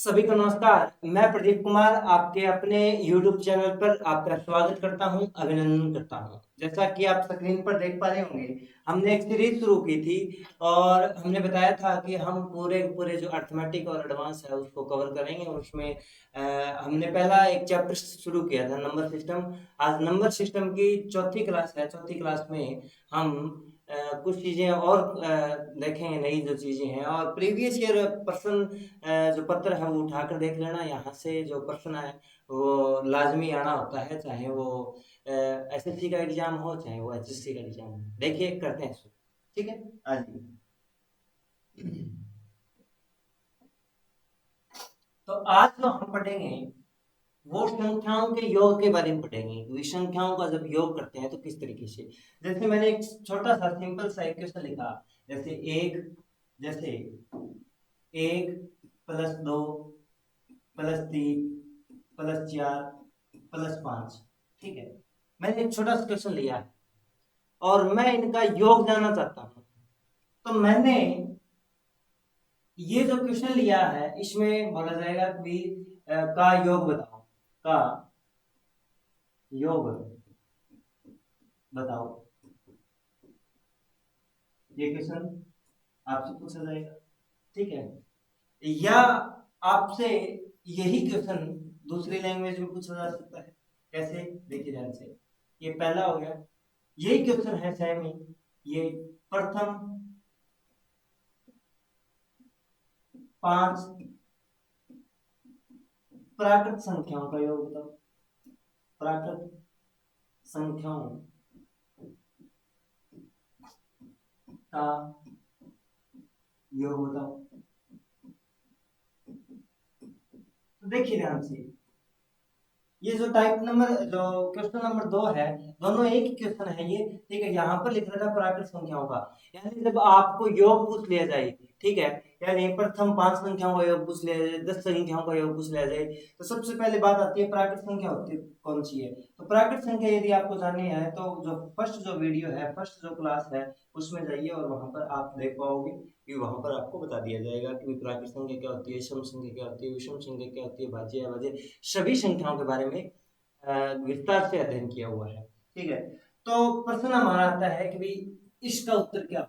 सभी को नमस्कार। मैं प्रदीप कुमार आपके अपने YouTube चैनल पर आपका स्वागत करता हूं, अभिनंदन करता हूं। जैसा कि आप स्क्रीन पर देख पा रहे होंगे, हमने एक सीरीज शुरू की थी और हमने बताया था कि हम पूरे पूरे जो अर्थमेटिक और एडवांस है उसको कवर करेंगे। और उसमें हमने पहला एक चैप्टर शुरू किया था, नंबर सिस्टम। आज नंबर सिस्टम की चौथी क्लास है। चौथी क्लास में हम कुछ चीज़ें और देखेंगे, नई जो चीज़ें हैं। और प्रीवियस ईयर प्रश्न जो पत्र है वो उठाकर देख लेना। यहाँ से जो प्रश्न है वो लाजमी आना होता है, चाहे वो एसएससी का एग्जाम हो, चाहे वो एचएससी का एग्जाम हो। देखिए, करते हैं शुरू। ठीक है, आज तो आज जो हम पढ़ेंगे वो संख्याओं के योग के बारे में पढ़ेंगे। कि संख्याओं का जब योग करते हैं तो किस तरीके से। जैसे मैंने एक छोटा सा सिंपल सा इक्वेशन लिखा। जैसे जैसे एक प्लस दो प्लस तीन प्लस चार प्लस पांच। ठीक है, मैंने एक छोटा सा क्वेश्चन लिया है और मैं इनका योग जानना चाहता हूं। तो मैंने ये जो क्वेश्चन लिया है इसमें बोला जाएगा कि का योग बताओ। का योग बताओ, ये क्वेश्चन आपसे पूछा जाएगा। ठीक है, या आपसे यही क्वेश्चन दूसरी लैंग्वेज में पूछा जा सकता है। कैसे, देखिए ध्यान से। ये पहला हो गया, यही क्वेश्चन है सेम ही। ये प्रथम पांच प्राकृत संख्याओं का योग बताओ। प्राकृत संख्याओं का योग बताओ। तो देखिए ध्यान से, ये जो टाइप नंबर जो क्वेश्चन नंबर 2 है, दोनों एक ही क्वेश्चन है ये। ठीक है, यहाँ पर लिख रखा प्राकृत संख्याओं का, यानी जब आपको योग पूछ लिया जाए। ठीक है, यानी प्रथम 5 संख्याओं का योग पूछ लिया जाए, 10 संख्याओं का योग पूछ लिया जाए, तो सबसे पहले बात आती है प्राकृत संख्या होती है कौन सी है। तो प्राकृत संख्या यदि आपको जाननी है तो जो फर्स्ट जो वीडियो है, फर्स्ट जो क्लास है उसमें जाइए और वहां पर आप देख पाओगे कि वहां पर आपको बता दिया जाएगा कि प्राकृत संख्या क्या होती है, सम संख्या क्या होती है, विषम संख्या क्या होती है, भाज्य अभाज्य, सभी संख्याओं के बारे में विस्तार से अध्ययन किया हुआ है। ठीक है, तो प्रश्न हमारा आता है कि भाई इसका उत्तर क्या।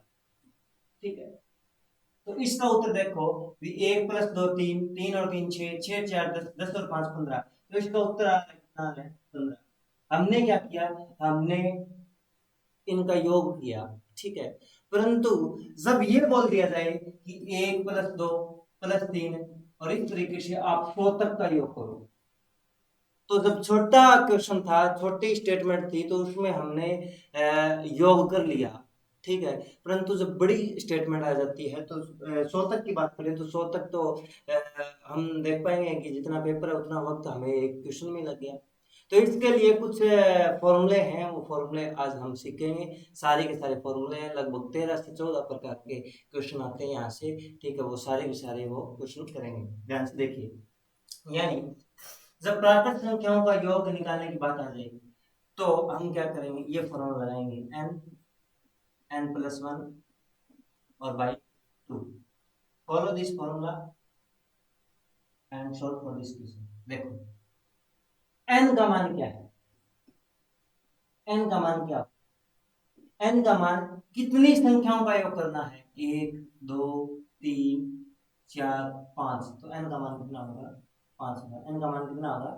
ठीक है, तो इसका उत्तर देखो भी, एक प्लस दो तीन, तीन और तीन छह, छह चार दस, दस और पांच पंद्रह। तो इसका उत्तर आ रहा है कितना है, 15। हमने क्या किया, हमने इनका योग किया। ठीक है, परंतु जब ये बोल दिया जाए कि एक प्लस दो प्लस तीन और इस तरीके से आप 100 तक का योग करो, तो जब छोटा क्वेश्चन था, छोटी स्टेटमेंट थी, तो उसमें हमने योग कर लिया। ठीक है, परंतु जब बड़ी स्टेटमेंट आ जाती है तो 100 तक की बात करें तो 100 तक तो हम देख पाएंगे कि जितना पेपर है उतना वक्त हमें एक क्वेश्चन में लग गया। तो इसके लिए कुछ फॉर्मूले हैं, वो फॉर्मूले आज हम सीखेंगे। सारे के सारे फॉर्मूले हैं, लगभग 13 से 14 प्रकार के क्वेश्चन आते हैं यहाँ से। ठीक है, वो सारे के सारे वो क्वेश्चन करेंगे। ध्यान से देखिए, यानी जब प्राकृत संख्याओं का योग निकालने की बात आ जाएगी तो हम क्या करेंगे, ये फॉर्मूला लगाएंगे, n प्लस वन और by to. Follow this formula and solve for this question. देखो, n का मान क्या है, n का मान क्या, n का मान कितनी संख्याओं का योग करना है, एक दो तीन चार पांच। तो n का मान कितना होगा, 5 होगा। n का मान कितना होगा,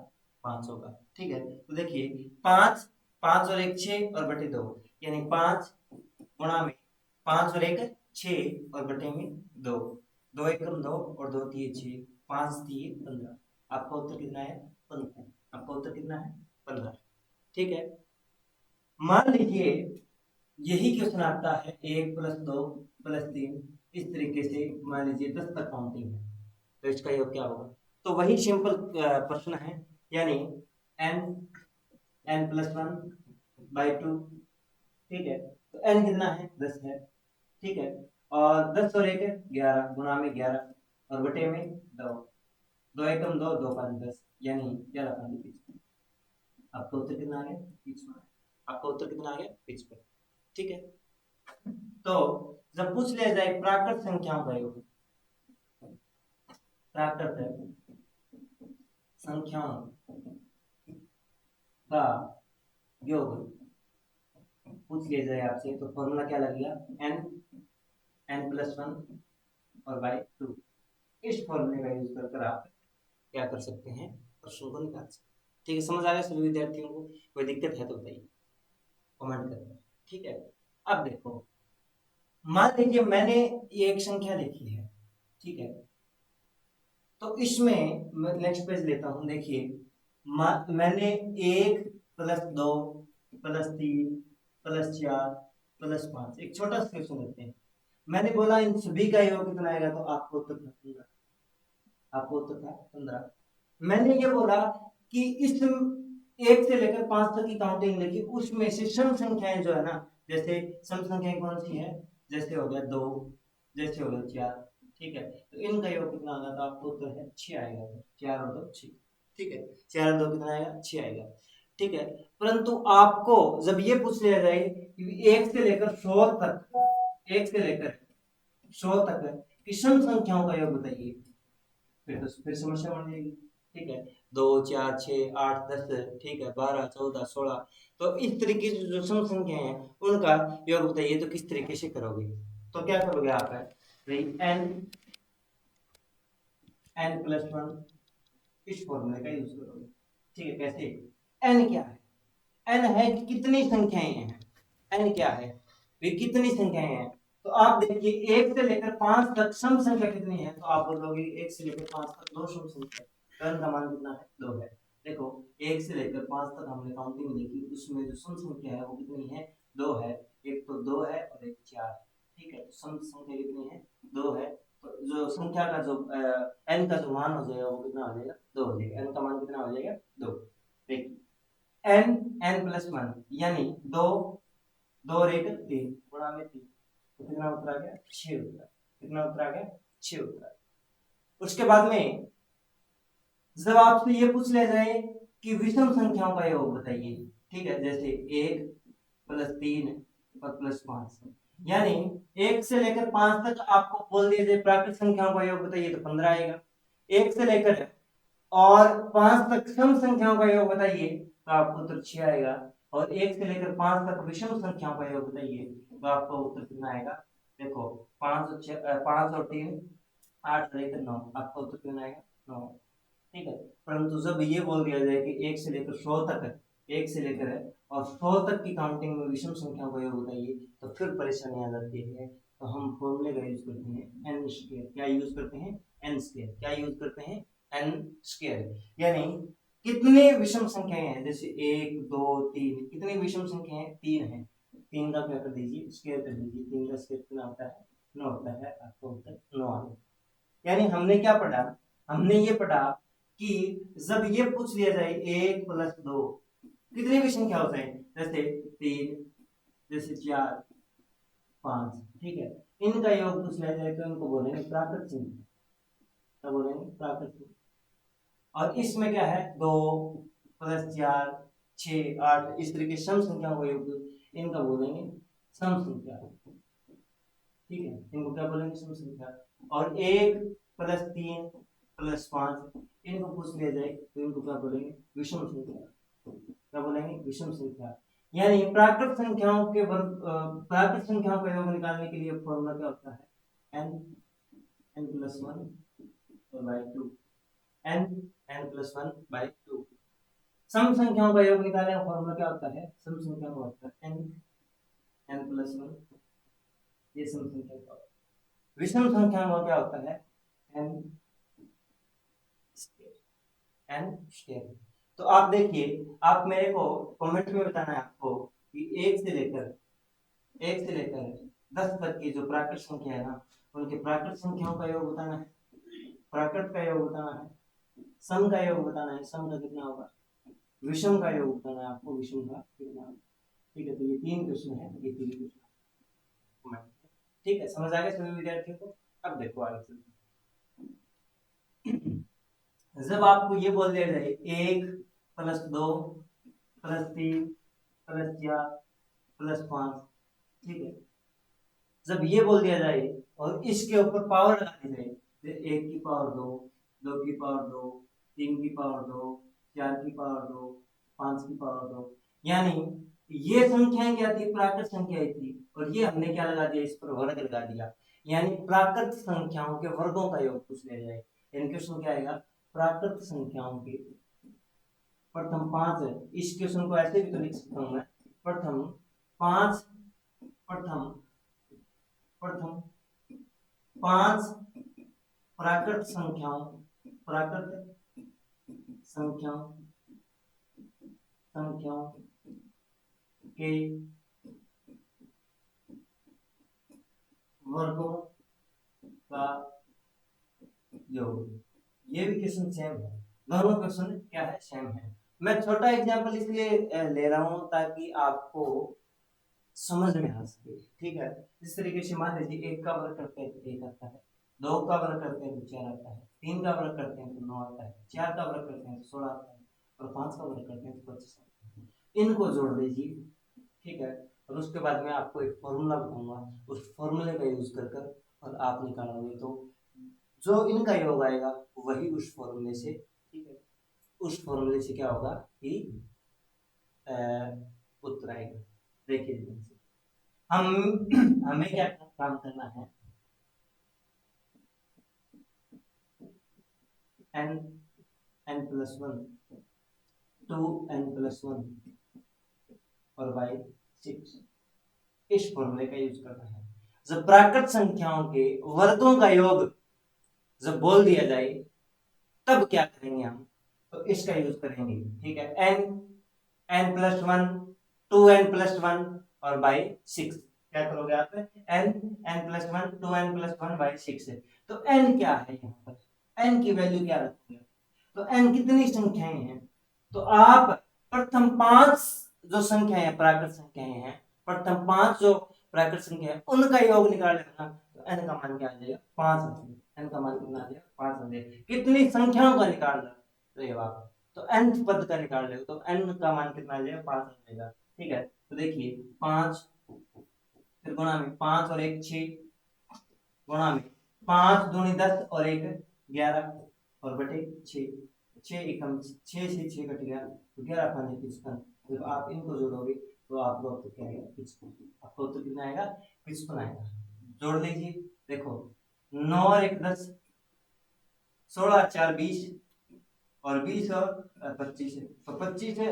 5 होगा। ठीक है, तो देखिए, पांच, पांच और एक 6 और बटे दो, यानी 5 गुणा में 5 और एक 6 और बटे में 2। 2 एकम 2 और 2 तिये 6, 5 तिये 15। आपका उत्तर कितना है, 15। आपका उत्तर कितना है, 15। ठीक है, मान लीजिए यही क्वेश्चन आता है, एक प्लस दो प्लस तीन, इस तरीके से मान लीजिए 10 तक काउंटिंग है, तो इसका योग क्या होगा। तो वही सिंपल प्रश्न है, यानी N, N plus one by two. ठीक है, तो एन कितना है, 10 है। ठीक है, और 10 और एक 11, गुणा में 11 और बटे में 2। 2 एकम 2, 2 5 10, यानी 11 5 25। आपका उत्तर कितना आ गया, 25। आपका उत्तर कितना आ गया, 25। ठीक है, तो जब पूछ लिया जाए प्राकृत संख्याओं का योग, प्राकृत है संख्याओं का योग पूछ लिया जाए आपसे तो फॉर्मूला क्या लगेगा, n+1 और बाई 2। इस फॉर्मूले का यूज कर आप क्या कर सकते हैं, प्रश्नों को निकाल सकते हैं। ठीक है, समझ आ गया सभी विद्यार्थियों को? कोई दिक्कत है तो बताइए, कमेंट करें। ठीक है, अब देखो, मान लीजिए मैंने ये एक संख्या लिखी है, ठीक है, तो इसमें मैं नेक्स्ट पेज लेता हूं। देखिए, मैंने 1+2+3+4+5 एक छोटा सा क्वेश्चन लेते हैं। मैंने बोला इन सभी का योग कितना आएगा, तो आपको उत्तर था 15। आपको उत्तर था 15। मैंने ये बोला कि इस 1 से लेकर 5 तक की काउंटिंग लिखी, उसमें से सम संख्याएं जो है ना, जैसे सम संख्याएं कौन सी है, जैसे हो गया 2, जैसे हो गया 4, ठीक है, तो इनका योग कितना आएगा, तो आपको उत्तर है 6 आएगा। 4 और 2 6, ठीक है, 4 और 2 कितना आएगा, 6 आएगा। ठीक है, परंतु आपको जब ये पूछ लिया जाए कि 1 से लेकर 100 तक, 1 से लेकर 100 तक की सम संख्याओं का योग बताइए, फिर समस्या बन जाएगी। ठीक है, 2 4 6 8 10, ठीक है, 12 14 16, तो इस तरीके की जो सम संख्याएं हैं उनका योग बताइए, तो किस तरीके से करोगे, तो क्या करोगे आप, n+1 इस फॉर्मूले का यूज करोगे। ठीक है, कैसे, n क्या है, n है कि कितनी संख्याएं हैं, n क्या है, वे कितनी संख्याएं हैं। तो आप देखिए 1 से लेकर 5 तक सम संख्या कितनी है, तो आप बोलोगे 1 से लेकर 5 तक 2 सम संख्या, तो n का मान कितना है, 2 है। देखो 1 से लेकर 5 तक हमने काउंटिंग देखी, उसमें जो सम संख्या है वो कितनी है, 2 है। एक तो 2 है और एक 4, ठीक है, तो सम संख्या कितनी है, 2 है। तो जो संख्या का जो n का जो मान हो जाएगा वो कितना हो जाएगा, 2 हो जाएगा। n का मान कितना हो जाएगा, 2। देखिए n+1 यानी 2, 2 और 1 3 गुणा में 3, तो कितना उत्तर आ गया, 6 उत्तर। कितना उत्तर आ गया, 6 उत्तर। उसके बाद में जब आपसे ये पूछ लिया जाए कि विषम संख्याओं का योग बताइए, ठीक है, जैसे 1+3 और +5, यानी 1 से लेकर 5 तक आपको बोल दिया जाए प्राकृत संख्याओं का योग बताइए, तो 15 आएगा। 1 से लेकर और 5 तक सम संख्याओं का योग बताइए, तो आपको उत्तर 6 आएगा। और 1 से लेकर 5 तक विषम संख्याओं का योग बताइए, तो आपको उत्तर कितना आएगा, देखो 5 और 3 8 और 1 9, आपका उत्तर कितना आएगा, 9। ठीक है, परंतु जब ये बोल दिया जाए कि 1 से लेकर 100 तक है, 1 से लेकर है और 100 तक की काउंटिंग में विषम संख्याओं का योग बताइए, तो फिर परेशानी आ जाती है। तो हम फॉर्मूले का यूज करते हैं n स्क्वायर। क्या यूज करते हैं, n स्क्वायर। क्या यूज करते हैं, n स्क्वायर, यानी कितने विषम संख्याएं हैं, जैसे 1 2 3, कितनी विषम संख्याएं हैं, 3 है। 3 का क्या कर दीजिए, स्क्वायर कर दीजिए। 3 का स्क्वायर कितना होता है, 9 होता है। आपको उत्तर 9 आ गया। यानी हमने क्या पढ़ा, हमने ये पढ़ा कि जब ये पूछ लिया जाए 1+2 कितनी भी संख्या हो जाए, जैसे 3, जैसे 4 5, ठीक है, इनका योग पूछ लिया जाए तो इनको बोलेंगे प्राकृत संख्या। क्या बोलेंगे, प्राकृत संख्या। और इसमें क्या है, 2+4 6 8, इस तरीके सम संख्याओं का योग, इनका बोलेंगे सम संख्या। ठीक है, इनको क्या बोलेंगे, सम संख्या। और 1+3+5 इनको पूछ लिया जाए तो इनको क्या बोलेंगे, विषम संख्या। क्या बोलेंगे, विषम संख्या। यानी प्राकृत संख्याओं के प्राकृत संख्याओं का योग निकालने के लिए फॉर्मूला क्या होता है, n+1 बाई 2, n+1/2। सम संख्याओं का योग निकालने का फॉर्मूला क्या होता है, सम संख्या का होता है n+1, ये सम संख्या का। विषम संख्या में क्या होता है, n स्क्वायर। तो आप देखिए, आप मेरे को कमेंट में बताना है आपको कि 1 से लेकर 10 तक की जो प्राकृत संख्या है ना, उनके प्राकृत संख्याओं का योग बताना है, प्राकृत का योग बताना है, सम का योग बताना है, सम का कितना होगा, विषम का योग बताना है आपको, विषम का कितना होगा। ठीक है, तो ये 3 क्वेश्चन है, ये 3 क्वेश्चन। ठीक है, समझ आ गया सभी विद्यार्थियों को? अब देखो आगे चलते, जब आपको ये बोल दिया जाए 1+2+3+4+5, ठीक है, जब ये बोल दिया जाए और इसके ऊपर पावर लगा दी जाए, 1 की पावर 2, 2 की पावर 2, 3 की पावर 2, यानी ये संख्याएं क्या थी, प्राकृत संख्याएं थी, और ये हमने क्या लगा दिया, इस पर वर्ग लगा दिया, यानी प्राकृत संख्याओं के वर्गों का योग पूछ लिया जाए। यानी क्वेश्चन क्या आएगा, प्राकृत संख्याओं के प्रथम 5 है। इस क्वेश्चन को ऐसे भी तो लिख सकता हूं मैं, प्रथम 5 प्रथम प्रथम 5 प्राकृत संख्याओं संख्याओं संख्याओं के वर्गों का योग। ये भी क्वेश्चन सेम है, दोनों क्वेश्चन क्या है, सेम है। मैं छोटा एग्जांपल इसलिए ले रहा हूं ताकि आपको समझ में आ सके, ठीक है। इस तरीके से मान लीजिए 1 का वर्ग करते हैं तो 1 आता है, 2 का वर्ग करते हैं तो 4 आता है, 3 का वर्ग करते हैं तो 9 आता है, 4 का वर्ग करते हैं तो 16 आता है, और 5 का वर्ग करते हैं तो 25 आता है। इनको जोड़ लीजिए, ठीक है, और उसके बाद मैं आपको एक फॉर्मूला बताऊंगा, उस फॉर्मूले का यूज कर और आप निकालोगे तो जो इनका योग आएगा वही उस फॉर्मूले से, ठीक है, उस फॉर्मूले से क्या होगा कि उत्तर आएगा। देखिए हम हमें क्या काम करना है, n n+1 2n+1 और by 6 इस फॉर्मूले का यूज करना है। जब प्राकृत संख्याओं के वर्गों का योग जब बोल दिया जाए तब क्या करेंगे हम, तो इसका यूज करेंगे, ठीक है, n+1 2n+1 और बाई 6। क्या करोगे आप, n+1 2n+1 बाई 6 है। तो n क्या है, यहाँ पर n की वैल्यू क्या रखोगे, तो n कितनी संख्याएं हैं, तो आप प्रथम 5 जो संख्याएं हैं, प्राकृत संख्याएं हैं, प्रथम 5 जो प्राकृत संख्या है उनका योग निकाल लेना, तो n का मान क्या आ जाएगा, 5 आ जाएगा। n का मान कितना आ जाएगा, 5 आ जाएगा। कितनी संख्याओं का निकाल रहे हो आप, तो nth पद का निकाल रहे हो, तो n का मान कितना आ जाएगा, 5 आ जाएगा, ठीक है। तो देखिए 5 फिर गुणा में 5 और 1 6, गुणा में 5 दूनी 10 और 1 11 और बटे 6, 6 एकम 6 से 6 कट गया तो 11 5 55। जब आप इनको जोड़ोगे तो आपको उत्तर क्या आएगा, 55। आपको उत्तर कितना आएगा, 55 आएगा। जोड़ लीजिए, देखो 9 और 1 10, 16 4 20 और 20 और 25 है, तो 25 है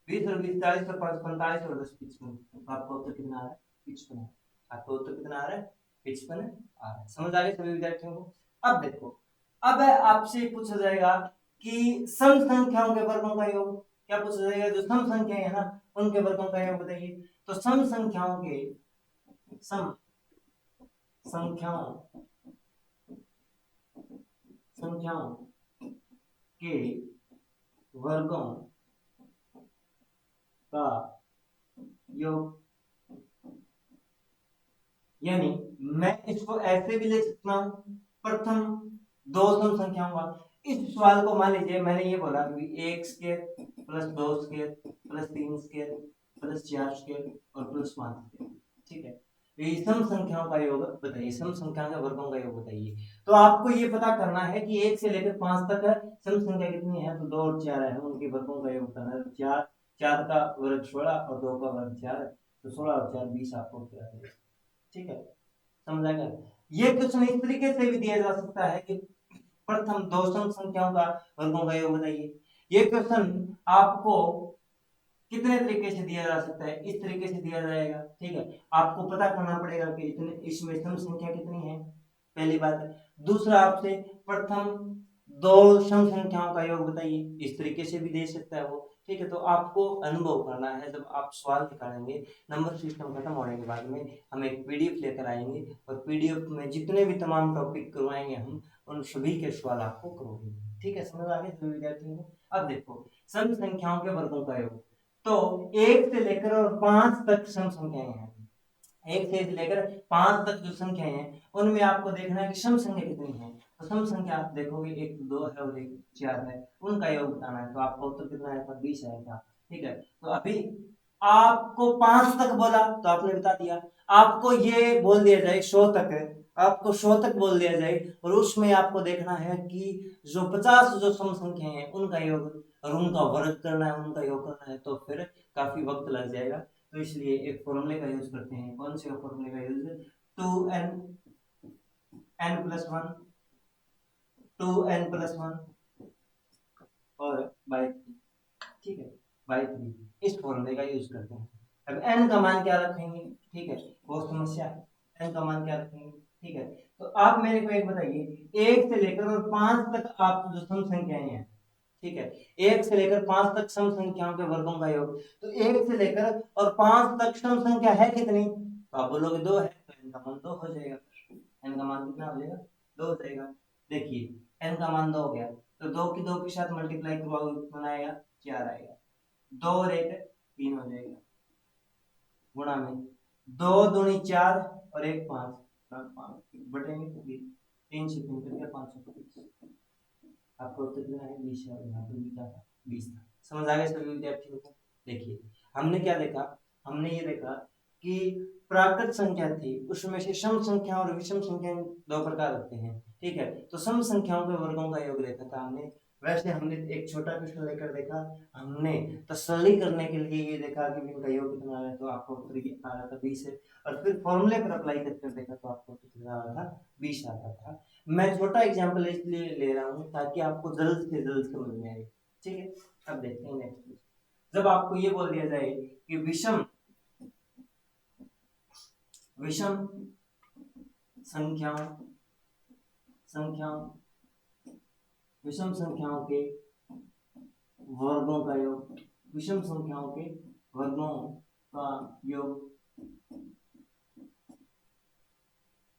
20 और 20 40 और 5 45 और 10 55। तो आपको उत्तर कितना आ रहा है, 55। आपको उत्तर कितना आ रहा है, 55 आ रहा है। समझ आ गई सभी विद्यार्थियों को। अब देखो, अब आपसे पूछा जाएगा कि सम संख्याओं के वर्गों का योग, क्या पूछा जाएगा, जो सम संख्याएं है ना उनके वर्गों का योग बताइए। तो सम संख्याओं के सम संख्याओं संख्याओं के वर्गों का योग, यानी मैं इसको ऐसे भी लिख सकता हूं, प्रथम 2 सम संख्याओं का। इस सवाल को मान लीजिए मैंने ये बोला कि 1 square plus 2 square plus 3 square plus 4 square और प्लस 5 स्क्वायर, ठीक है। तो ये सम संख्याओं का योग बताइए, सम संख्याओं के वर्गों का योग बताइए। तो आपको ये पता करना है कि 1 से लेकर 5 तक है सम संख्या कितनी है, तो 2 और 4 है, उनके वर्गों का योग करना है। 4 का वर्ग 16 और 2 का वर्ग 4 है, तो 16 और 4 20 आपको उत्तर आ जाएगा, ठीक है। समझ आएगा। ये क्वेश्चन इस तरीके से भी दिया जा सकता है कि प्रथम 2 सम संख्याओं का वर्गों का योग बताइए। ये क्वेश्चन आपको कितने तरीके से दिया जा सकता है, इस तरीके से दिया जाएगा, ठीक है। आपको पता करना पड़ेगा कि इतने इसमें सम संख्या कितनी है, पहली बात है। दूसरा आपसे प्रथम 2 सम संख्याओं का योग बताइए, इस तरीके से भी दे सकता है वो, ठीक है। तो आपको अनुभव करना है, जब आप सवाल निकालेंगे नंबर सिस्टम खत्म होने के बाद में हम एक पीडीएफ लेकर आएंगे और पीडीएफ में जितने भी तमाम टॉपिक करवाएंगे हम उन सभी के सवाल आपको करवाएंगे, ठीक है। समझ आ गए सभी विद्यार्थियों को। अब देखो सम संख्याओं के वर्गों का योग, तो 1 से लेकर और 5 तक सम संख्याएं हैं, 1 से लेकर 5 तक जो संख्याएं हैं उनमें आपको देखना है कि सम संख्या कितनी है। तो सम संख्या आप देखोगे 1 2 है और 1 4 है, उनका योग बताना है। तो आपका उत्तर कितना आएगा, 20 आएगा, ठीक है। तो अभी आपको 5 तक बोला तो आपने बता दिया, आपको ये बोल दिया जाए 100 तक है, आपको 100 तक बोल दिया जाए और उसमें आपको देखना है कि जो 50 जो सम संख्या हैं उनका योग और उनका वर्ग करना है, उनका योग करना है, तो फिर काफी वक्त लग जाएगा। तो इसलिए एक फॉर्मूले का यूज करते हैं। कौन से फॉर्मूले का यूज? 2n+1 2n+1 और बाई 3, ठीक है, बाई 3 इस फॉर्मूले का यूज करते हैं। अब n का मान क्या रखेंगे, ठीक है, वो समस्या है। n का मान क्या रखेंगे, ठीक है। तो आप मेरे को एक बताइए, 1 से लेकर और 5 तक आप जो सम संख्याएं हैं, ठीक है, 1 से लेकर 5 तक सम संख्याओं के वर्गों का योग, तो 1 से लेकर और 5 तक सम संख्या है कितनी? तो आप बोलोगे 2 है, तो n का मान 2 हो जाएगा। n का मान कितना हो जाएगा? 2 हो जाएगा। देखिए n का मान 2 हो गया, तो 2 की 2 के साथ मल्टीप्लाई करवाओगे कितना आएगा? 4 आएगा। 2 और 1 3 हो जाएगा, गुणा में 2 दूनी 4 और 1 5, 5 बटे में 3 से 3 कर दिया 525। आपको उत्तर कितना है? 20 है। यहाँ पर भी क्या था? 20 था। समझ आ गया सभी विद्यार्थियों को? देखिए हमने क्या देखा, हमने ये देखा कि प्राकृत संख्या थी, उसमें से सम संख्या और विषम संख्या दो प्रकार होते हैं, ठीक है। तो सम संख्याओं के वर्गों का योग देखा था हमने। वैसे हमने एक छोटा क्वेश्चन लेकर देखा, हमने तसल्ली करने के लिए ये देखा कि इनका योग कितना है, तो आपको उत्तर आ रहा था 20 है। और फिर फॉर्मूले पर अप्लाई करके देखा तो आपको कितना आ रहा था? 20 आता था। मैं छोटा एग्जांपल इसलिए ले रहा हूँ ताकि आपको जल्द से जल्द समझ में आए, ठीक है। अब देखते हैं नेक्स्ट। जब आपको ये बोल दिया जाए कि विषम विषम संख्याओं संख्याओं विषम संख्याओं के वर्गों का योग, विषम संख्याओं के वर्गों का योग,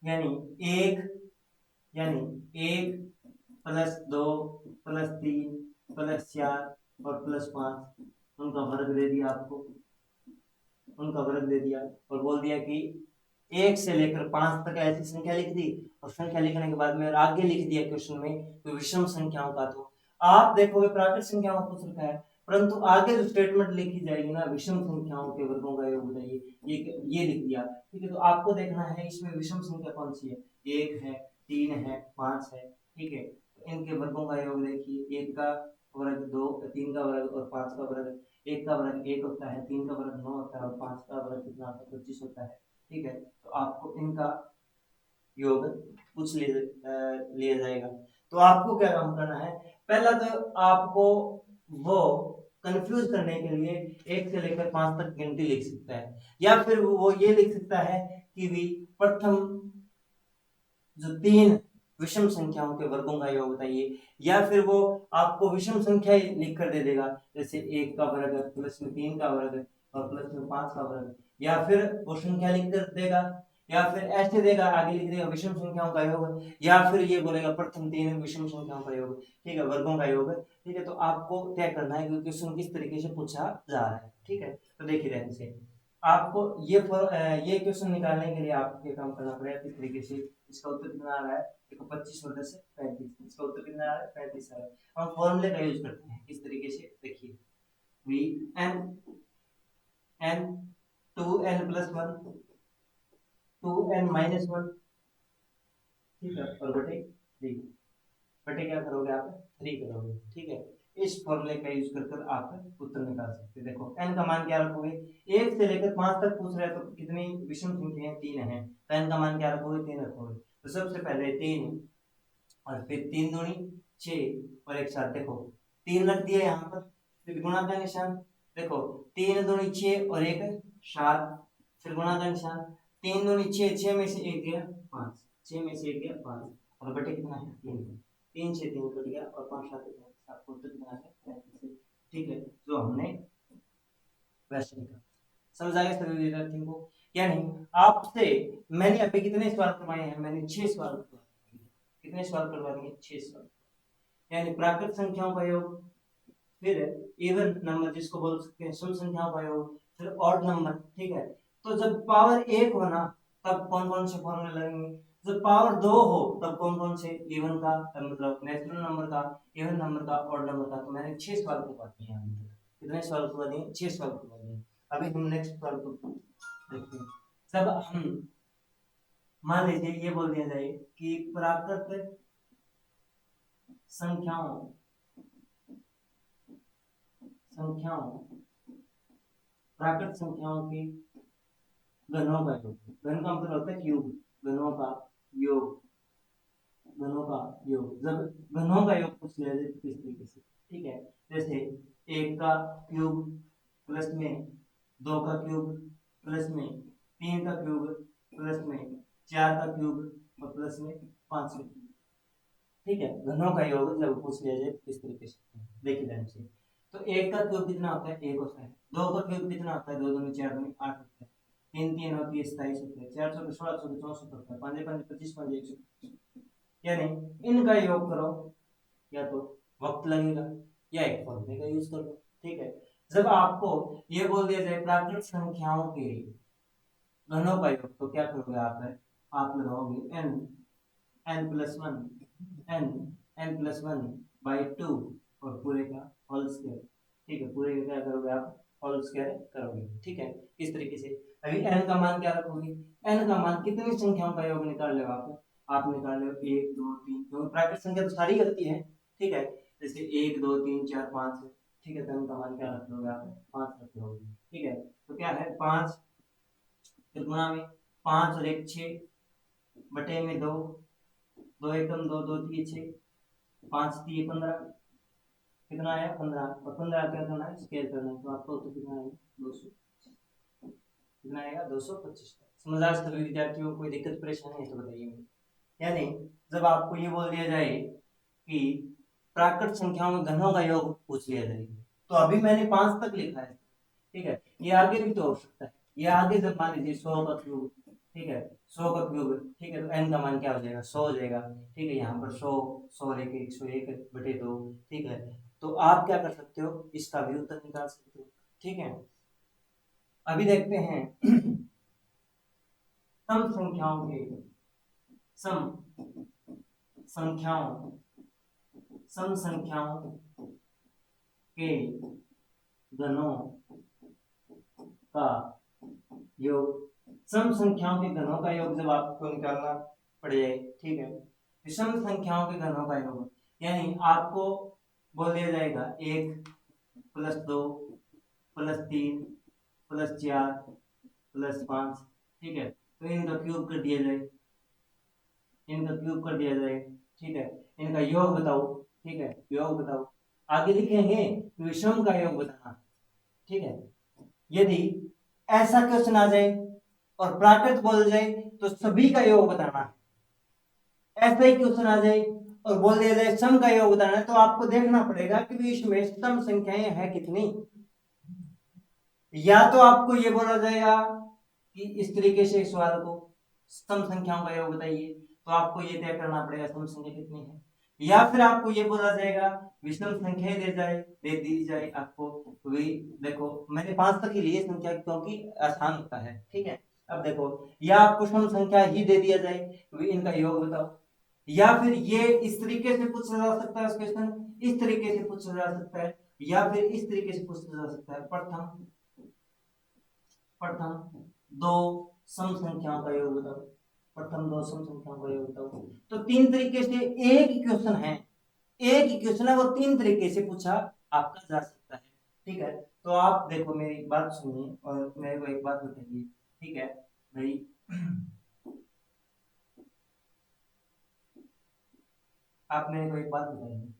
यानी एक प्लस 2 प्लस 3 प्लस 4 और प्लस 5, उनका वर्ग दे दिया आपको, उनका वर्ग दे दिया और बोल दिया कि 1 से लेकर 5 तक ऐसी संख्या लिख दी, और संख्या लिखने के बाद में आगे लिख दिया क्वेश्चन में कोई विषम संख्याओं का। तो आप देखोगे प्राकृत संख्याओं को पूछ रखा है, परंतु आगे जो स्टेटमेंट लिखी जाएगी ना, विषम संख्याओं के वर्गों का योग बताइए, ये लिख दिया, ठीक है। तो आपको देखना है इसमें विषम संख्या कौन सी है, 1 है, 3 है, 5 है, ठीक है। तो इनके वर्गों का योग देखिए, 1 का वर्ग 2, 3 का वर्ग और 5 का वर्ग। 1 का वर्ग 1 होता है, 3 का वर्ग 9 होता है और 5 का वर्ग कितना होता है? 25 होता है, ठीक है। तो आपको इनका योग पूछ लिया जाएगा। तो आपको क्या काम करना है, पहला तो आपको वो कंफ्यूज करने के लिए 1 से लेकर 5 तक गिनती लिख सकता है, या फिर वो ये लिख सकता है कि भी प्रथम जो 3 विषम संख्याओं के वर्गों का योग बताइए, या फिर वो आपको विषम संख्या ही लिख कर दे देगा, जैसे 1 का वर्ग प्लस में 3 का वर्ग और प्लस में 5 का वर्ग, या फिर वो संख्या लिख कर देगा, या फिर ऐसे देगा, आगे लिख देगा विषम संख्याओं का योग, या फिर ये बोलेगा प्रथम 3 विषम संख्याओं का योग, ठीक है, वर्गों का योग, ठीक है। तो आपको तय करना है कि क्वेश्चन किस तरीके से पूछा जा रहा है, ठीक है। तो देखिए ध्यान से, आपको ये क्वेश्चन निकालने के लिए आपको क्या काम करना पड़ेगा, किस तरीके से। इसका उत्तर कितना आ रहा है? देखो 25 और 10 35, इसका उत्तर कितना आ रहा है? 35 आ रहा है। हम फॉर्मूले का यूज करते हैं किस तरीके से, देखिए V N N 2n+1 2n-1, ठीक है, और बटे 3, बटे क्या करोगे आप? 3 करोगे, ठीक है। इस फॉर्मूले का यूज कर आप उत्तर निकाल सकते हैं। देखो n का मान क्या रखोगे, 1 से लेकर 5 तक पूछ रहे हैं, तो कितनी विषम संख्याएं? 3 है, तो n का मान क्या रखोगे? 3 रखोगे। तो सबसे पहले 3 और फिर 3 दूनी 6 और एक साथ देखो 3 रख दिया यहाँ पर, फिर गुणा का निशान, देखो 3 दूनी 6 और एक 7, फिर गुणा का निशान, 3 दूनी 6, 6 में से 1 गया 5, 6 में से 1 गया 5 और बटे कितना है? 3, 3 से 3 कट गया और 5 7 आपको उत्तर कितना है? 35, ठीक है। जो हमने वैसे निकाला। समझ आ गया सभी विद्यार्थियों को? यानी आपसे मैंने अभी कितने सवाल करवाए हैं? मैंने 6 सवाल करवाए। कितने सवाल करवा दिए? 6 सवाल। यानी प्राकृत संख्याओं का योग, फिर इवन नंबर जिसको बोल सकते हैं सम संख्याओं का योग, फिर ऑड नंबर, ठीक है। तो जब पावर 1 हो ना, तब कौन कौन से फॉर्मूले लगेंगे? जब पावर 2 हो तब कौन कौन से? इवन का, मतलब नेचुरल नंबर का, इवन नंबर का, ऑड नंबर का। तो मैंने 6 सवाल करवा दिए हैं अभी तक। कितने सवाल करवा दिए? 6 सवाल करवा दिए। अभी हम नेक्स्ट सवाल को देखते हैं। जब हम मान लीजिए ये बोल दिया जाए कि प्राकृत संख्याओं संख्याओं प्राकृत संख्याओं के घनों का योग। घन का मतलब होता है क्यूब, घनों का योग, घनों का योग। जब घनों का योग पूछ लिया जाए तो किस तरीके से, ठीक है, जैसे एक का क्यूब प्लस में दो का क्यूब प्लस में तीन का क्यूब प्लस में चार का क्यूब और प्लस में पांच का क्यूब, ठीक है। घनों का योग जब पूछ लिया जाए तो किस तरीके से, देखिए ध्यान से। तो एक का क्यूब कितना होता है, एक होता है। दो का क्यूब कितना होता है, दो दो में चार में आठ होता है। तीन तीन होती है 27 होता है। चार सौ 16 सौ 64 होता है। पांच पांच 25 पांच 125, यानी इनका योग करो, या तो वक्त लगेगा या एक फॉर्मूले का यूज कर लो, ठीक है। जब आपको ये बोल दिया जाए प्राकृत संख्याओं के घनों का योग, तो क्या करोगे आप लगाओगे N, N plus one, N N plus one by two और पूरे का होल स्क्वायर, ठीक है। पूरे का क्या करोगे आप, होल स्क्वायर करोगे, ठीक है। इस तरीके से अभी एन का मान क्या रखोगे, एन का मान कितनी संख्याओं का योग निकाल लो आप निकाल लो एक दो तीन, क्योंकि प्राकृत संख्या तो सारी गलती है, ठीक है। जैसे एक दो तीन चार पांच, ठीक है, तो एन का मान क्या रख लोगे आप, पांच रख लोगे, ठीक है। तो क्या है, पांच त्रिगुणा में पांच और एक छः बटे में दो, दो एकम दो, दो तीन छः, पांच तीन 15, कितना आया 15, और 15 क्या करना है, स्केल करना है, तो आपको तो कितना आएगा 200, कितना आएगा 225। समझदार सभी विद्यार्थियों को कोई दिक्कत परेशानी है तो बताइए मुझे। यानी जब आपको ये बोल दिया जाए कि प्राकृत संख्याओं में घनों का योग पूछ लिया जाए, तो अभी मैंने 5 तक लिखा है, ठीक है, ये आगे भी तो हो सकता है। ये आगे जब मान लीजिए 100 का क्यूब, ठीक है, 100 का क्यूब, ठीक है, तो एन का मान क्या हो जाएगा, 100 हो जाएगा, ठीक है। यहाँ पर 100, 100 लेके 101 बटे दो, ठीक है। तो आप क्या कर सकते हो, इसका भी उत्तर निकाल सकते हो, ठीक है। अभी देखते हैं सम संख्याओं के सम संख्याओं सम संख्याओं के घनों का योग। सम संख्याओं के घनों का योग जब आपको निकालना पड़े, ठीक है, विषम संख्याओं के घनों का योग, यानी आपको बोल दिया जाएगा एक प्लस दो प्लस तीन प्लस चार प्लस पांच, ठीक है, तो इनका क्यूब कर दिया जाए, इनका क्यूब कर दिया जाए, ठीक है। इनका योग बताओ, ठीक है, योग बताओ। आगे लिखेंगे विषम का योग बताना, ठीक है। यदि ऐसा क्वेश्चन आ जाए और प्राकृत बोल जाए तो सभी का योग बताना है। ऐसा ही क्वेश्चन आ जाए और बोल दिया जाए सम का योग बताना है, तो आपको देखना पड़ेगा कि इसमें सम संख्याएं हैं कितनी। या तो आपको ये बोला जाएगा कि इस तरीके से सवाल को सम संख्याओं का योग बताइए, तो आपको ये तय करना पड़ेगा सम संख्या कितनी है। या फिर आपको ये बोला जाएगा विषम संख्या दे दी जाए आपको, तो वही देखो मैंने 5 तक ही लिए संख्या क्योंकि आसान होता है, ठीक है। अब देखो, या आपको सम संख्या ही दे दिया जाए तो इनका योग बताओ, या फिर ये इस तरीके से पूछा जा सकता है क्वेश्चन, इस तरीके से पूछा जा सकता है, या फिर इस तरीके से पूछा जा सकता है। प्रथम प्रथम दो सम संख्याओं का योग बताओ, प्रथम दो सम संख्याओं का योग बताओ। तो तीन तरीके से एक ही क्वेश्चन है, एक ही क्वेश्चन है, वो तीन तरीके से पूछा आपका जा सकता है, ठीक है। तो आप देखो मेरी एक बात सुनिए और मेरे को एक बात बताइए, ठीक है भाई। आप मेरे को एक बात बताइए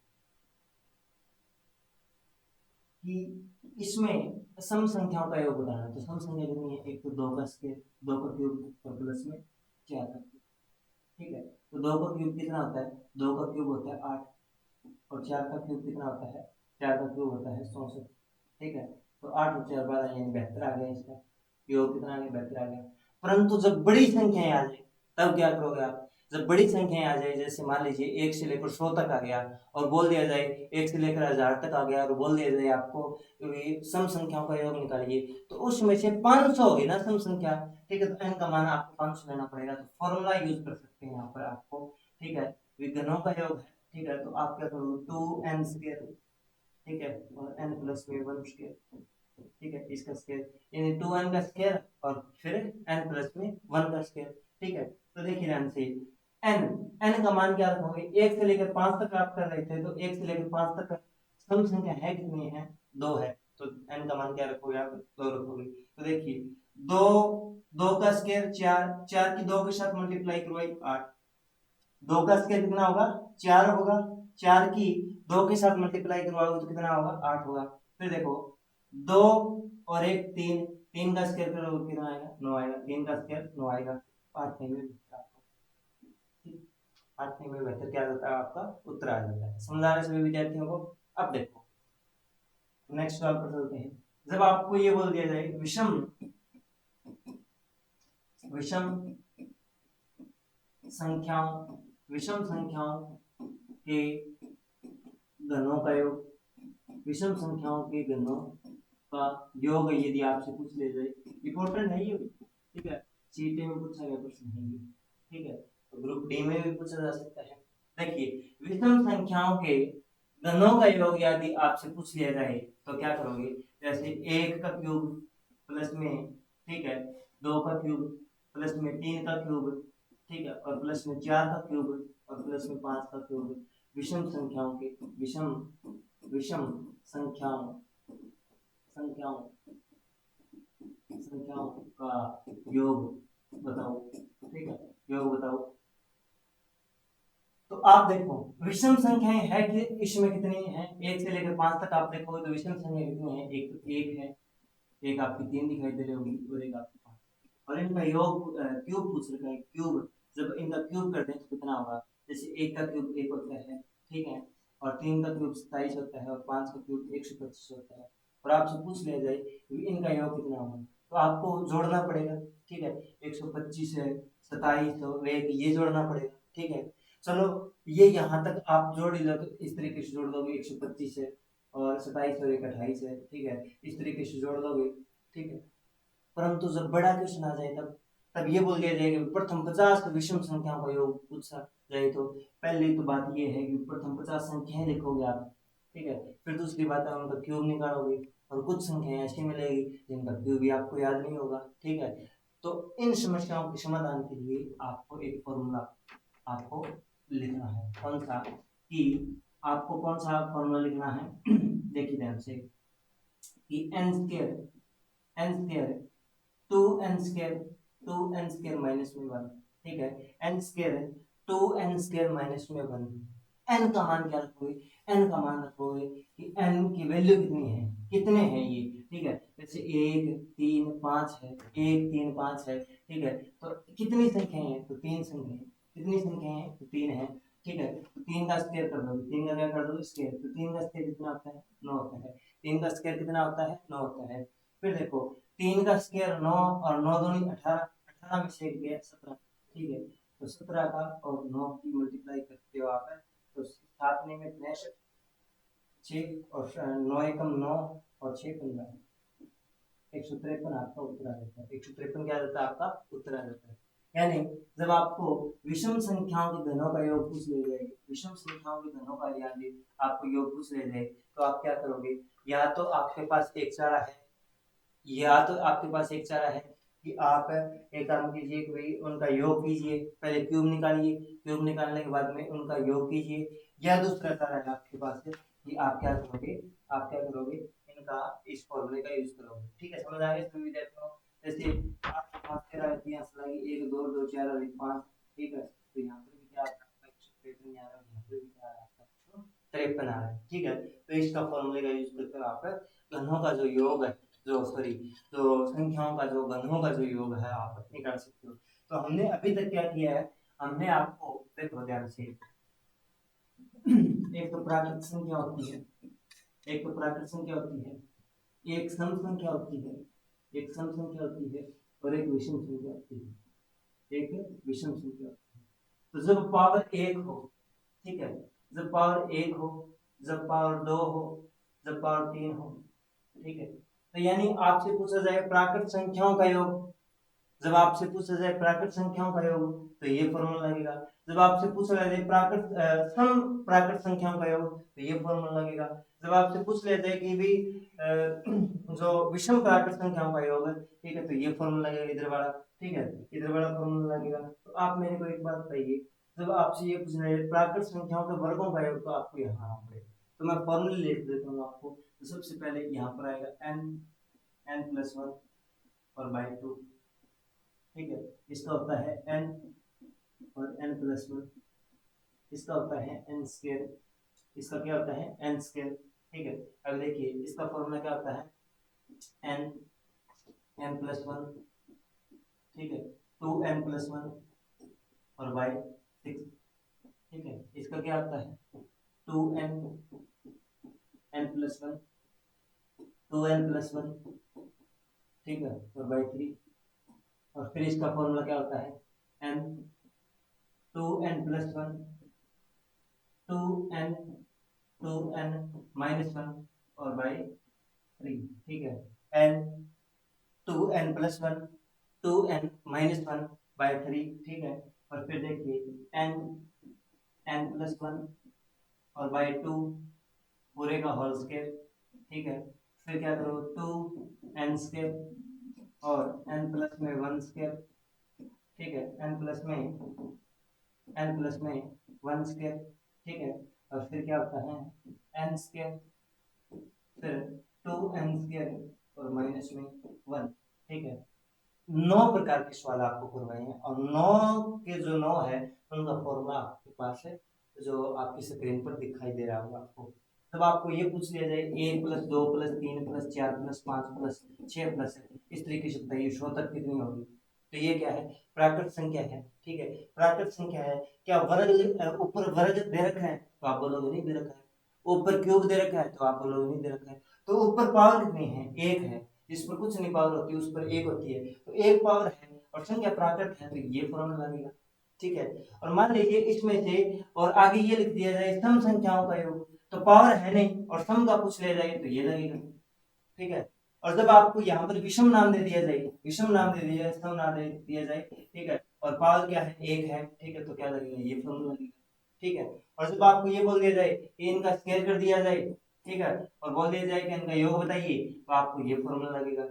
कि इसमें सम संख्याओं का योग बताना है, तो सम संख्या कितनी है, एक तो दो का स्क्वायर, दो का क्यूब और प्लस में चार का क्यूब, ठीक है। तो दो का क्यूब कितना होता है, दो का क्यूब होता है 8, और चार का क्यूब कितना होता है, चार का क्यूब होता है 64, ठीक है। तो 8 और 4 12 यानी 72 आ गया, इसका योग कितना आ गया, 72 आ गया। परंतु जब बड़ी संख्याएं आ जाए तब क्या करोगे आप, जब बड़ी संख्याएं आ जाए, जैसे मान लीजिए 1 से लेकर 100 तक आ गया और बोल दिया जाए 1 से लेकर 1000 तक आ गया और बोल दिया जाए आपको सम संख्याओं का योग निकालिए, तो उसमें से 500 होगी ना सम संख्या, ठीक है। तो n का मान आपको 500 लेना पड़ेगा, तो फॉर्मूला यूज कर सकते हैं यहाँ पर आपको, ठीक है। विघ्नों का योग है, ठीक है, तो आप क्या करोगे 2n स्क्वायर, ठीक है, और n प्लस में 1 स्क्वायर, ठीक है, इसका स्क्वायर यानी 2n का स्क्वायर और फिर n प्लस में 1 का स्क्वायर, ठीक है। तो देखिए ध्यान से एन एन का मान क्या रखोगे, 1 से लेकर 5 तक आप कर रहे थे, तो 1 से लेकर 5 तक सम संख्या है कितनी है, 2 है, तो एन का मान क्या रखोगे आप, 2 रखोगे। तो देखिए 2 2 का स्क्वायर 4, 4 की 2 के साथ मल्टीप्लाई करवाई 8, 2 का स्क्वायर कितना होगा 4 होगा, 4 की 2 के साथ मल्टीप्लाई करवाओगे तो कितना होगा 8 होगा। फिर देखो 2 और 1 3, 3 का स्क्वायर करोगे कितना आएगा 9 आएगा, 3 का स्क्वायर 9 आएगा। 8 में आपको, ठीक, 8 में बेहतर क्या रहता है आपका उत्तर आ जाता है। समझ आ रहा है सभी विद्यार्थियों को। अब देखो नेक्स्ट सवाल पर चलते हैं। जब आपको ये बोल दिया जाए विषम विषम संख्याओं के घनों का योग, विषम संख्याओं के घनों का योग यदि आपसे पूछ ले जाए, इंपॉर्टेंट है ये, ठीक है, सीटी में पूछा गया प्रश्न है ये, ठीक है, तो ग्रुप डी में भी पूछा जा सकता है। देखिए विषम संख्याओं के घनों का योग यदि आपसे पूछ लिया जाए तो क्या करोगे, जैसे 1 का क्यूब प्लस में, ठीक है, 2 का क्यूब प्लस में 3 का क्यूब, ठीक है, और प्लस में 4 का क्यूब और प्लस में 5 का क्यूब, विषम संख्याओं के विषम संख्याओं संख्याओं संख्याओं का योग बताओ, ठीक है, योग बताओ। तो आप देखो विषम संख्याएं है कि इसमें कितनी है, 1 से लेकर 5 तक आप देखोगे तो विषम संख्या कितनी है, एक तो 1 है, एक आपकी 3 दिखाई दे रही होगी और एक आपकी 5, और इनका योग क्यूब पूछ रखा है, क्यूब जब इनका क्यूब करते हैं तो कितना होगा, जैसे 1 का क्यूब 1 होता है, ठीक है, और 3 का क्यूब 27 होता है और 5 का क्यूब 125 होता है, और आपसे पूछ लिया जाए इनका योग कितना होगा, तो आपको जोड़ना पड़ेगा, ठीक है, 125 है, 27 और 1 ये जोड़ना पड़ेगा, ठीक है। चलो ये यहाँ तक आप जोड़ ही लो, तो इस तरीके से जोड़ दोगे 125 है और 27 और 1 28 है, ठीक है, इस तरीके से जोड़ दोगे, ठीक है। परंतु जब बड़ा क्वेश्चन आ जाए तब ये बोल दिया जाएगा प्रथम 50 विषम संख्याओं का योग पूछा जाए, तो पहली तो बात ये है कि प्रथम 50 संख्याएं लिखोगे आप, ठीक है, फिर दूसरी बात है उनका क्यूब निकालोगे, और कुछ संख्याएं ऐसी मिलेगी जिनका क्यूब भी आपको याद नहीं होगा, ठीक है। तो इन समस्याओं के समाधान के लिए आपको एक फॉर्मूला आपको लिखना है, कौन सा, कि आपको कौन सा फॉर्मूला लिखना है देखिए ध्यान से, कि n square 2n square minus में 1, ठीक है, n square 2n square minus में 1, n का मान क्या रखोगे, n का मान रखोगे कि n की वैल्यू कितनी है, कितने हैं ये, ठीक है, जैसे 1 3 5 है, 1 3 5 है, ठीक है, तो कितनी संख्याएं हैं, तो 3 संख्याएं, कितनी संख्याएं हैं, तो 3 है, ठीक है, तो 3 का स्क्वायर कर दो, 3 का क्या कर दो स्क्वायर, तो 3 का स्क्वायर कितना होता है 9 होता है, 3 का स्क्वायर कितना होता है 9 होता है। फिर देखो 3 का स्क्वायर 9 और 9 दूनी 18, 18 में से एक गया 17, ठीक है, तो 17 का और 9 की मल्टीप्लाई करते हो आप, तो 7 में 63, 6 और 9 एकम 9 और 6 15, 153 आपका उत्तर आ जाता है, 153 क्या रहता है आपका उत्तर आ जाता है। यानी जब आपको विषम संख्याओं के घनों का योग पूछ ले जाए, विषम संख्याओं के घनों का यदि आपको योग पूछ ले जाए तो आप क्या करोगे, या तो आपके पास एक चारा है, या तो आपके पास एक चारा है कि आप एक काम कीजिए कि भाई उनका योग कीजिए, पहले क्यूब निकालिए, क्यूब निकालने के बाद में उनका योग कीजिए, या दूसरा चारा है आपके पास है कि आप क्या करोगे इनका इस फॉर्मूले का यूज करोगे, ठीक है, समझ आ गया सभी विद्यार्थियों। जैसे आपके पास 13 इतिहास लगी 1 2 2 4 और 5, ठीक है, तो यहाँ पर भी क्या आ रहा है 153 आ रहा है, यहाँ पर भी क्या आ रहा है 153 आ रहा है, ठीक है, तो इसका फॉर्मूले का यूज करके आप घनों का जो योग है, जो संख्याओं का जो घनों का जो योग है आप निकाल सकते हो। तो हमने अभी तक क्या किया है, हमने आपको देखो ध्यान से, एक तो प्राकृत संख्या होती है, एक तो प्राकृत संख्या होती है, एक सम संख्या होती है, एक सम संख्या होती है, और एक विषम संख्या होती है, एक विषम संख्या होती है। तो जब पावर 1 हो, ठीक है, जब पावर 1 हो, जब पावर 2 हो, जब पावर 3 हो, ठीक है, तो यानी आपसे पूछा जाए प्राकृत संख्याओं का योग, जब आपसे पूछा जाए प्राकृत संख्याओं का योग तो ये फॉर्मूला लगेगा, जब आपसे पूछा जाए सम प्राकृत संख्याओं का योग तो ये फॉर्मूला लगेगा, जब आपसे पूछ लेते हैं कि भी जो विषम प्राकृत संख्याओं का योग है, ठीक है, तो ये फॉर्मूला लगेगा इधर वाला, ठीक है, इधर बड़ा फॉर्मूला लगेगा। तो आप मेरे को एक बात बताइए, जब आपसे ये पूछना है प्राकृत संख्याओं के वर्गों का योग, तो आपको यहाँ पे तो मैं फॉर्मूले लिख देता हूँ आपको। तो सबसे पहले यहाँ पर आएगा n+1 और बाई 2, ठीक है, इसका होता है n और n+1, इसका होता है n स्क्वायर, इसका क्या होता है n स्क्वायर, ठीक है। अब देखिए इसका फॉर्मूला क्या होता है n+1, ठीक है, 2n+1 और बाई 6, ठीक है, इसका क्या होता है 2n+1 2n+1, ठीक है, और बाई 3, और फिर इसका फॉर्मूला क्या होता है n 2n+1 2n 2n-1 और बाई 3, ठीक है, n 2n+1 2n-1 बाई 3, ठीक है, और फिर देखिए n+1 और बाई 2 पूरे का होल स्क्वायर, ठीक है, फिर क्या करो 2n स्क्वायर और n+1 स्क्वायर, ठीक है, n+1 स्क्वायर, ठीक है, और फिर क्या होता है n स्क्वायर, फिर 2n स्क्वायर और -1, ठीक है। 9 प्रकार के सवाल आपको करवाए हैं, और 9 के जो 9 है उनका फॉर्मूला आपके पास है, जो आपकी स्क्रीन पर दिखाई दे रहा होगा आपको। तब आपको ये पूछ लिया जाए 1+2+3+4+5+6+, इस तरीके से बताइए शोधक कितनी होगी। तो ये क्या है, प्राकृत संख्या है, ठीक है, प्राकृत संख्या है। क्या वर्ग ऊपर वर्ग दे रखा है तो आप बोलोगे नहीं दे रखा है, ऊपर क्यूब दे रखा है तो आप बोलोगे नहीं दे रखा है। तो ऊपर पावर कितनी है, एक है, जिस पर कुछ नहीं पावर होती उस पर एक होती है, तो एक पावर है और संख्या प्राकृत है, तो ये फॉर्मूला लगेगा, ठीक है। और मान लीजिए इसमें से और आगे ये लिख दिया जाए सम संख्याओं का योग, तो पावर है नहीं और सम का पूछ लिया जाए तो ये लगेगा, ठीक है। और जब आपको यहाँ पर विषम नाम दे दिया जाए, विषम नाम दे दिया जाए, सम नाम दे दिया जाए, ठीक है, और पावर क्या है एक है, ठीक है, तो क्या लगेगा ये फॉर्मूला लगेगा, ठीक है। और जब आपको ये बोल दिया जाए कि इनका स्क्वायर कर दिया जाए, ठीक है, और बोल दिया जाए कि इनका योग बताइए, तो आपको ये फॉर्मूला लगेगा।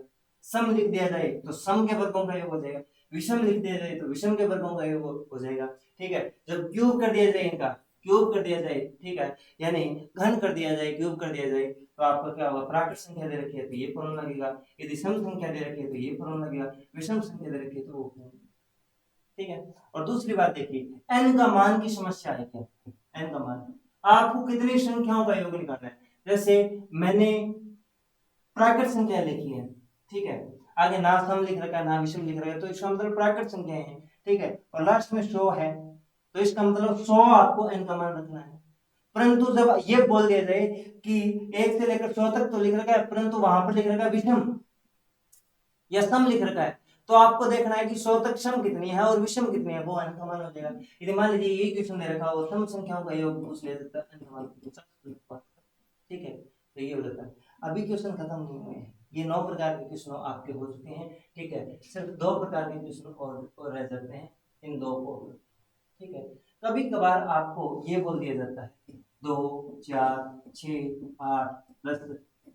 सम लिख दिया जाए तो सम के वर्गों का योग हो जाएगा, विषम लिख दिया जाए तो विषम के वर्गों का योग हो जाएगा, ठीक है। जब क्यूब कर दिया जाए, इनका क्यूब कर दिया जाए, ठीक है, यानी घन कर दिया जाए, क्यूब कर दिया जाए, तो आपका क्या होगा, प्राकृत संख्या दे रखी है तो ये फॉर्मूला लगेगा, यदि सम संख्या दे रखी है तो ये फॉर्मूला लगेगा, विषम संख्या दे रखी है तो वो फॉर्मूला, ठीक है। और दूसरी बात देखिए n का मान की समस्या है क्या, n का मान आपको कितनी संख्याओं का योग निकालना है। जैसे मैंने प्राकृत संख्या लिखी है, ठीक है, आगे ना सम लिख रखा है ना विषम लिख रखा है, तो इसका मतलब प्राकृत संख्या है, ठीक है, और लास्ट में 100 है, तो इसका मतलब 100 आपको n का मान रखना है। परंतु जब ये बोल दिया जाए कि 1 से लेकर 100 तक तो लिख रखा है, परंतु वहां पर लिख रखा है विषम या सम लिख रखा है, तो आपको देखना है कि 100 तक सम कितनी है और विषम कितनी है, वो n का मान हो जाएगा। यदि मान लीजिए ये क्वेश्चन दे रखा हो सम संख्याओं का योग पूछ लिया जाता है, n का मान पूछा, ठीक है, तो ये हो जाता है। अभी क्वेश्चन खत्म नहीं हुए हैं, ये 9 प्रकार के क्वेश्चन आपके हो चुके हैं, ठीक है, सिर्फ 2 प्रकार के क्वेश्चन और रह जाते हैं, इन 2 को, ठीक है। कभी कभार आपको ये बोल दिया जाता है 2 4 6 8 10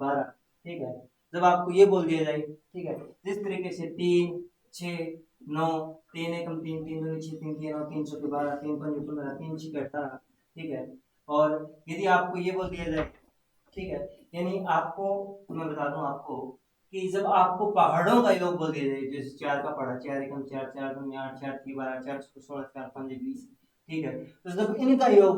12, ठीक है, जब आपको ये बोल दिया जाए, ठीक है, जिस तरीके से 3 6 9 3 एकम 3 3 दूनी 6 3 3 9 3 चौके 12 3 5 15 3 6 18, ठीक है, और यदि आपको ये बोल दिया जाए, ठीक है, यानी आपको मैं बता दूं आपको कि जब आपको पहाड़ों का योग बोल दिया जाए, जैसे 4 का पहाड़ 4 एकम 4 4 दूनी 8 4 3 12 4 16 4 5 20, ठीक है, तो जब इनका योग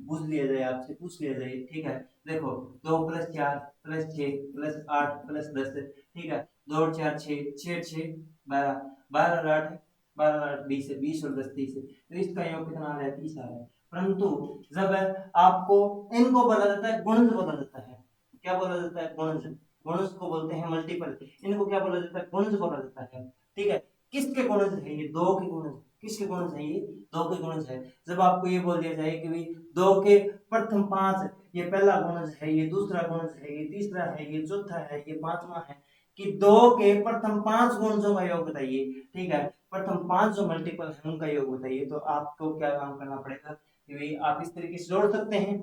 बुझ लिया जाए, आपसे पूछ लिया जाए, ठीक है, देखो 2 + 4 + 6 + 8 + 10, ठीक है, 2 और 4 6 6 6 12 12 और 8 12 और 8 20 है, 20 और 10 30 है, तो इसका योग कितना आ रहा है 30 आ रहा है। परंतु जब आपको इनको बोला जाता है गुणज बोला जाता है, क्या बोला जाता है गुणज, गुणज को बोलते हैं मल्टीपल, इनको क्या बोला जाता है गुणज बोला जाता है, ठीक है। किसके गुणज है ये, 2 के गुणज, किसके गुणज है ये 2 के गुणज है। जब आपको ये बोल दिया जाए कि भाई 2 के प्रथम 5, ये पहला गुणज है, ये दूसरा गुणज है, ये तीसरा है, ये चौथा है, ये पांचवा है, कि 2 के प्रथम 5 गुणजों का योग बताइए, ठीक है, प्रथम 5 जो मल्टीपल है उनका योग बताइए, तो आपको क्या काम करना पड़ेगा कि भाई आप इस तरीके से जोड़ सकते हैं।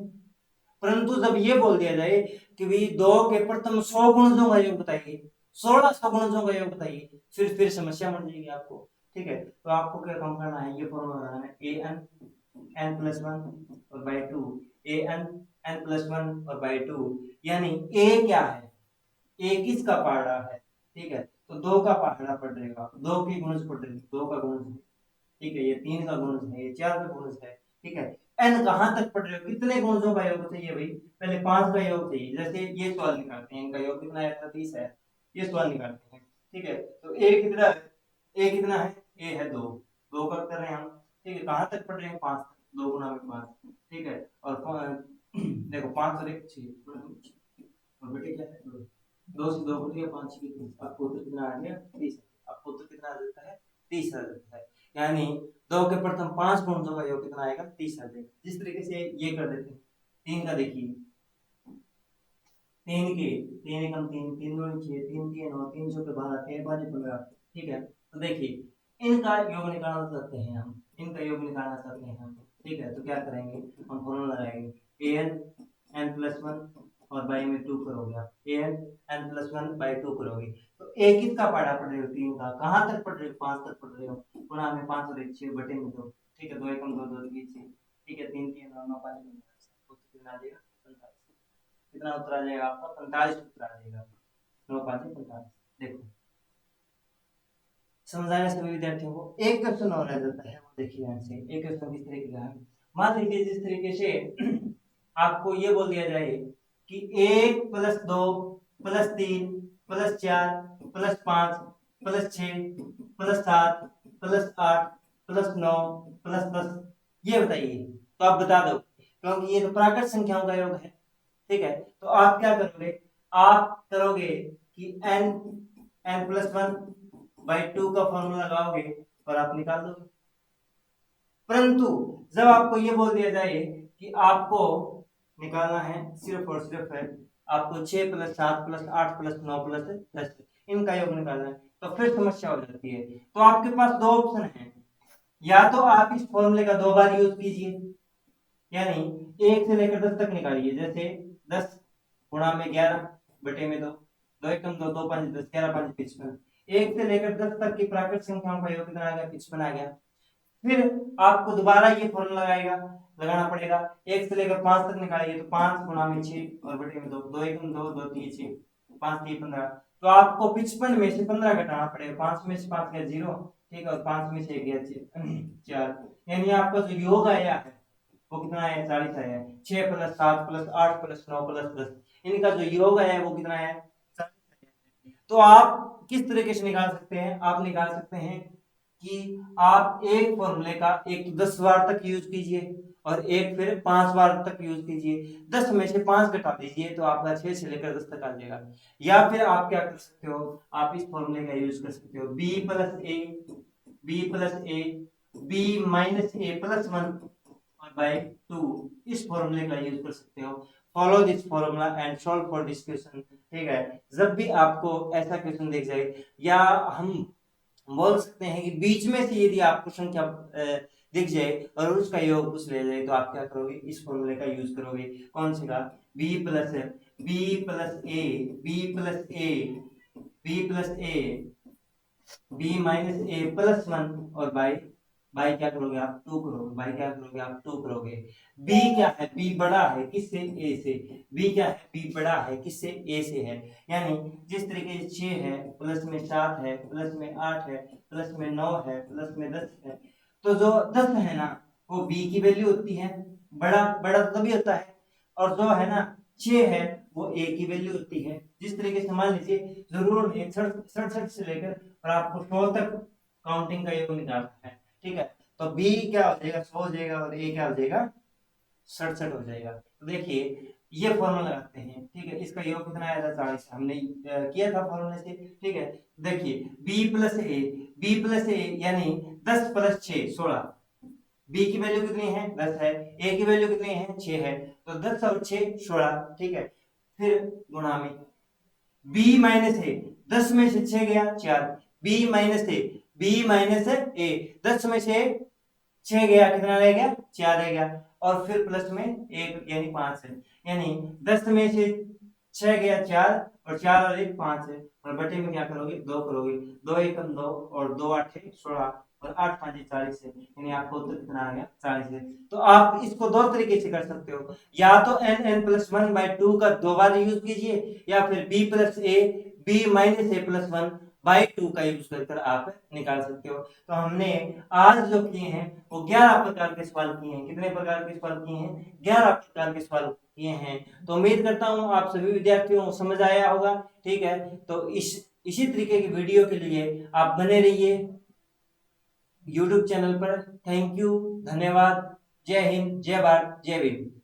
परंतु जब ये बोल दिया जाए कि भाई 2 के प्रथम 100 गुणजों का योग बताइए, 1600 गुणजों का योग बताइए, फिर समस्या बन जाएगी आपको। ठीक है, तो आपको क्या काम करना है, ये फॉर्मूला लगाना है, A N N plus one और by two, A N N plus one और बाई टू, यानी ए क्या है, ए किसका पहाड़ा है, ठीक है, तो दो का पहाड़ा पड़ जाएगा, दो की गुणज पड़ जाएगी, दो का गुणज है, ठीक है, ये तीन का गुणज है, ये चार का गुणज है, ठीक है। एन कहां तक पढ़ रहे हो, कितने गुणजों का योग चाहिए भाई, पहले पांच का योग चाहिए, जैसे ये सवाल निकालते हैं, इनका योग कितना है, 30 है, ये सवाल निकालते हैं, ठीक है, तो ए कितना है, ए कितना है, ए है दो, दो का कर रहे हैं हम, ठीक है, कहां तक पढ़ रहे हैं, पांच, दो गुना में पांच, ठीक है, और देखो पांच और एक छह, और बेटे क्या है, दो से दो कट गया, पांच की तीस, आपको उत्तर कितना आ गया, 30, आपको उत्तर कितना आ जाता है, 30 आ जाता है, यानी दो के प्रथम पांच गुणजों का योग कितना आएगा, 30 आ जाएगा। जिस तरीके से ये कर देते हैं, तीन का देखिए, तीन के तीन एकम तीन, तीन दो छह, तीन तीन नौ, तीन सौ के 12, तीन पांच 15, ठीक है, तो देखिए इनका योग निकालना चाहते हैं हम, इनका योग निकालना चाहते हैं हम, ठीक है, तो क्या करेंगे, हम फॉर्मूला लगाएंगे, A N N plus one और बाई में टू करोगे आप, A N N plus one by two करोगे, तो ए किसका पढ़ा पढ़ रहे हो, तीन का, कहाँ तक पढ़ रहे हो, पांच तक पढ़ रहे हो, गुणा में पांच और एक छह बटे में दो, ठीक है, दो एकम दो, दो तीन छह, ठीक है, तीन तीन नौ, नौ पांच 15, कितना आ जाएगा, 45, कितना उत्तर आ जाएगा आपका, 45 उत्तर आ जाएगा, नौ पांच 45। देखो समझाने सभी विद्यार्थियों को, एक क्वेश्चन और रह जाता है, वो देखिए यहाँ से, एक क्वेश्चन किस तरीके का है, मान लीजिए जिस तरीके से आपको ये बोल दिया जाए कि एक प्लस दो प्लस तीन प्लस चार प्लस पांच प्लस छ प्लस सात प्लस आठ प्लस नौ प्लस 10, ये बताइए, तो आप बता दो, क्योंकि ये तो प्राकृत संख्याओं का योग है, ठीक है, तो आप क्या करोगे, आप करोगे कि n n plus one by to का फॉर्मूला लगाओगे और आप निकाल दोगे, परंतु जब आपको ये बोल दिया जाए कि आपको निकालना है सिर्फ और सिर्फ है, आपको 6 प्लस 7 प्लस 8 प्लस 9 प्लस 10 इनका योग निकालना है, तो फिर समस्या हो जाती है, तो आपके पास दो ऑप्शन है, या तो आप इस फॉर्मूले का दो बार यूज कीजिए, यानी 1 से लेकर 10 तक निकालिए, जैसे 10 गुणा में 11 बटे में दो, दो एकम दो, दो पांच 10, 11 पांच 55, 1 से लेकर 10 तक की प्राकृत संख्याओं का योग कितना आ गया, 55 आ गया। फिर आपको दोबारा ये फॉर्मूला लगाना पड़ेगा, 1 से लेकर 5 तक निकालिए, तो 5 गुणा में 6 और बटे में दो, दो एकम दो, दो तीन 6, 5 3 15, तो आपको 55 में से 15 घटाना पड़ेगा, 5 में से 5 गया 0, ठीक है, और 5 में से 1 गया 4, यानी आपका जो योग आया है वो कितना है, 40 आया है, 6 प्लस 7 प्लस 8 प्लस 9 प्लस 10, इनका जो योग है वो कितना है, 40। तो आप किस तरीके से निकाल सकते हैं, आप निकाल सकते हैं कि आप एक फॉर्मूले का एक तो 10 बार तक यूज कीजिए और एक फिर 5 बार तक यूज कीजिए, 10 में से 5 घटा दीजिए तो आपका 6 से लेकर 10 तक आ जाएगा, या फिर आप क्या कर सकते हो, आप इस फॉर्मूले का यूज कर सकते हो, b plus A B minus A plus one और बाय टू, इस फॉर्मूले का यूज कर सकते हो, follow this formula and solve for this question, ठीक है, जब भी आपको ऐसा क्वेश्चन दिख जाए, या हम बोल सकते हैं कि बीच में से यदि आपको संख्या दिख जाए और उसका योग कुछ ले जाए, तो आप क्या करोगे, इस फॉर्मूले का यूज करोगे, कौन से का, b plus A B minus A plus one और बाई क्या करोगे आप, टू करोगे, बाई क्या करोगे आप, टू करोगे, बी क्या है, बी बड़ा है किससे, ए से, बी क्या है, बी बड़ा है किससे, ए से है, यानी जिस तरीके से 6 है प्लस में 7 है प्लस में 8 है प्लस में 9 है प्लस में 10 है, तो जो 10 है ना वो बी की वैल्यू होती है, बड़ा बड़ा तभी होता है, और जो है ना 6 है वो ए की वैल्यू होती है, जिस तरीके से मान लीजिए जरूर 67 से लेकर और आपको 100 तक काउंटिंग का योग निकालना है, ठीक है, तो बी क्या हो जाएगा, 100 हो जाएगा और ए क्या हो जाएगा, 67 हो जाएगा, तो देखिए ये फॉर्मूला लगाते हैं, ठीक है, इसका योग कितना आया था, 40, हमने किया था फॉर्मूले से, ठीक है, देखिए बी प्लस ए यानी 10 प्लस 6 16, बी की वैल्यू कितनी है, 10 है, ए की वैल्यू कितनी है, 6 है, तो 10 और 6 16, ठीक है, फिर गुणा में b माइनस ए, 10 में से 6 गया 4, b माइनस ए 10 में से 6 गया कितना रह गया, 4 रह गया, और फिर प्लस में 1 यानी 5 है, यानी 10 में से 6 गया 4 और 4 और 1 5 है, और बटे में क्या करोगे 2 करोगे, 2 एकम 2 और 2 8 16 और 8 5 40 है, यानी आपको उत्तर कितना आ गया 40 है। तो आप इसको दो तरीके से कर सकते हो, या तो n+1/2 का दो बार यूज कीजिए, या फिर b+a b-a+1/2 का यूज कर आप निकाल सकते हो। तो हमने आज जो किए हैं वो 11 प्रकार के सवाल किए हैं। कितने प्रकार के सवाल किए हैं? 11 प्रकार के सवाल किए हैं। तो उम्मीद करता हूँ आप सभी विद्यार्थियों को समझ आया होगा। ठीक है, तो इसी तरीके की वीडियो के लिए आप बने रहिए YouTube चैनल पर। थैंक यू, धन्यवाद। जय हिंद, जय भारत, जय भीम।